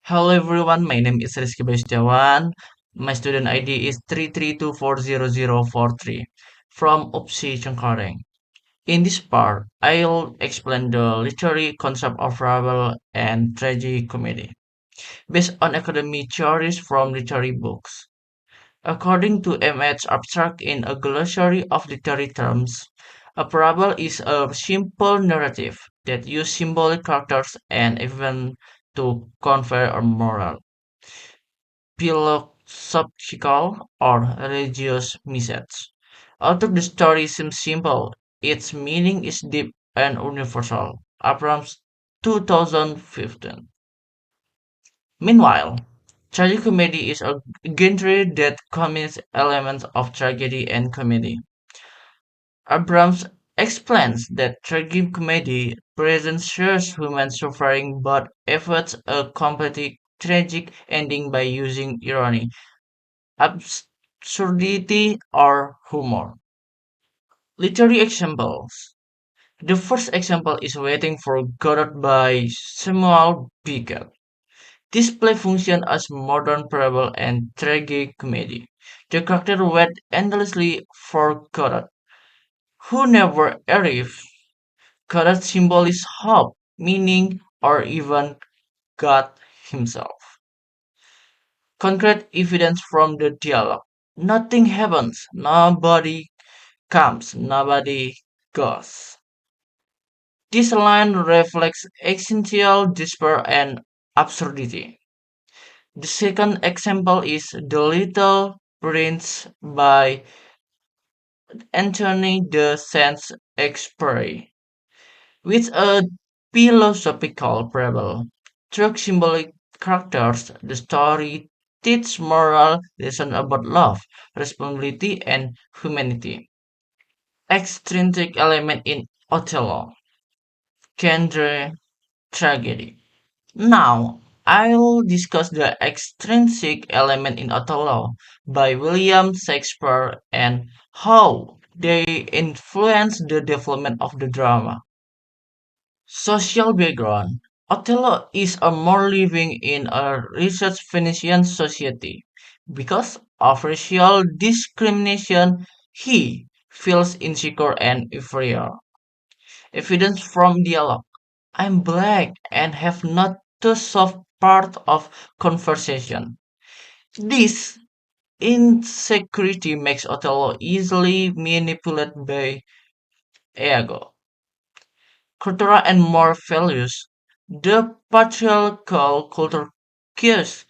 Hello everyone, my name is Rizky Bastiawan. My student ID is 332400043 from UPSI Cengkareng. In this part, I'll explain the literary concept of rebel and tragicomedy based on academic theories from literary books. According to M.H. Abstract in A Glossary of Literary Terms, a parable is a simple narrative that uses symbolic characters and events to convey a moral, philosophical, or religious message. Although the story seems simple, its meaning is deep and universal. Abrams 2015. Meanwhile, tragicomedy is a genre that combines elements of tragedy and comedy. Abrams explains that tragicomedy presents shares human suffering but efforts a completely tragic ending by using irony, absurdity, or humor. Literary examples. The first example is Waiting for Godot by Samuel Beckett. This play functions as modern parable and tragicomedy. The character wait endlessly for Godot, who never arrives. Godot symbolizes hope, meaning, or even God himself. Concrete evidence from the dialogue. Nothing happens, nobody comes, nobody goes. This line reflects existential despair and absurdity. The second example is The Little Prince by Anthony de Saint-Exupéry, with a philosophical parable. Through symbolic characters, the story teaches moral lessons about love, responsibility, and humanity. Extrinsic element in Othello, genre tragedy. Now, I'll discuss the extrinsic element in Othello by William Shakespeare and how they influence the development of the drama. Social background. Othello is a more living in a rich Venetian society. Because of racial discrimination, he feels insecure and inferior. Evidence from dialogue. I'm black and have not to solve part of conversation. This insecurity makes Othello easily manipulated by ego. Cultural and moral values. The patriarchal culture cues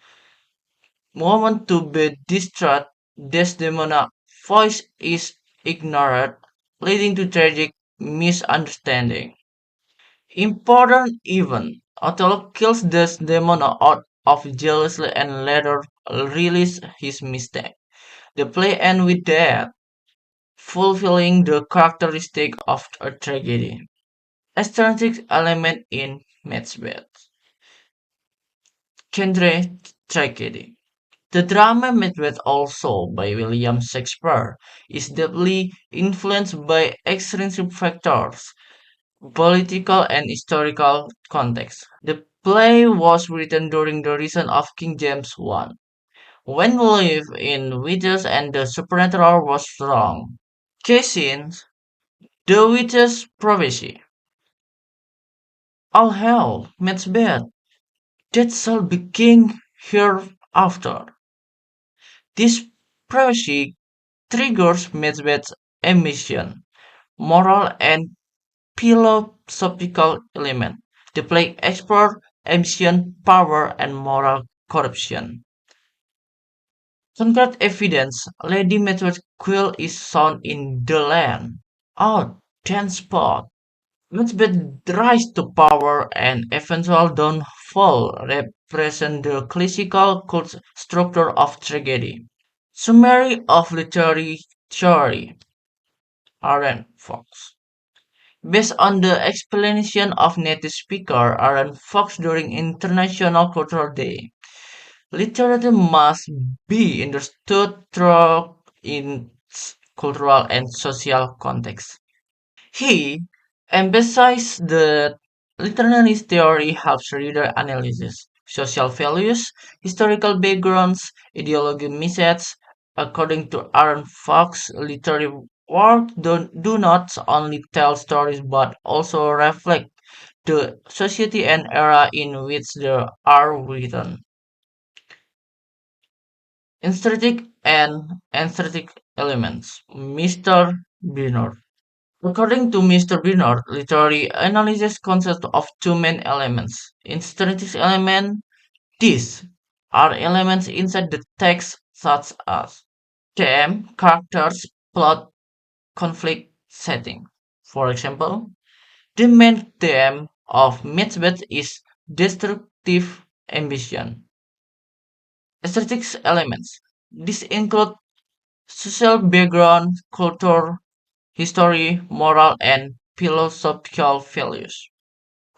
women to be distraught. Desdemona voice is ignored, leading to tragic misunderstanding. Important event. Othello kills Desdemona out of jealousy and later releases his mistake. The play ends with death, fulfilling the characteristic of a tragedy. Extrinsic element in Macbeth. Genre tragedy. The drama Macbeth, also by William Shakespeare, is deeply influenced by extrinsic factors, political and historical context. The play was written during the reign of King James I, when belief in witches and the supernatural was strong. Case in The Witch's Prophecy. All hail, Macbeth, that shall be king hereafter. This prophecy triggers Macbeth's ambition, moral and philosophical element. The play explores ambition, power, and moral corruption. Concrete evidence: Lady Macbeth's quill is found in the land. Oh, ten spot. Macbeth rise to power and eventual downfall represent the classical cult structure of tragedy. Summary of literary theory. Aaron Fox. Based on the explanation of native speaker Aaron Fox during International Cultural Day, literature must be understood through its cultural and social context. He emphasized that literary theory helps reader analysis social values, historical backgrounds, ideology messages. According to Aaron Fox, literary work do not only tell stories but also reflect the society and era in which they are written. Aesthetic and aesthetic elements. Mr. Bernard. According to Mr. Bernard, literary analysis consists of two main elements. Aesthetic element. These are elements inside the text such as theme, characters, plot, conflict, setting. For example, the main theme of Macbeth is destructive ambition. Aesthetics elements. These include social background, culture, history, moral, and philosophical values.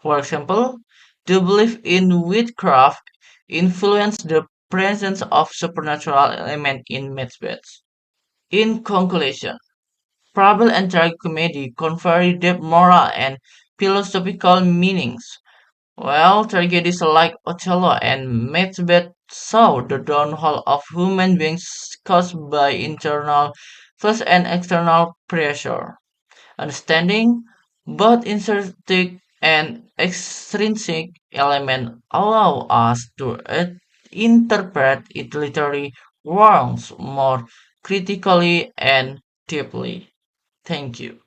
For example, the belief in witchcraft influenced the presence of supernatural element in Macbeth. In conclusion, Fable and tragicomedy convey deep moral and philosophical meanings, while tragedies like Othello and Macbeth saw the downfall of human beings caused by internal first and external pressure. Understanding both intrinsic and extrinsic elements allow us to interpret its literary works more critically and deeply. Thank you.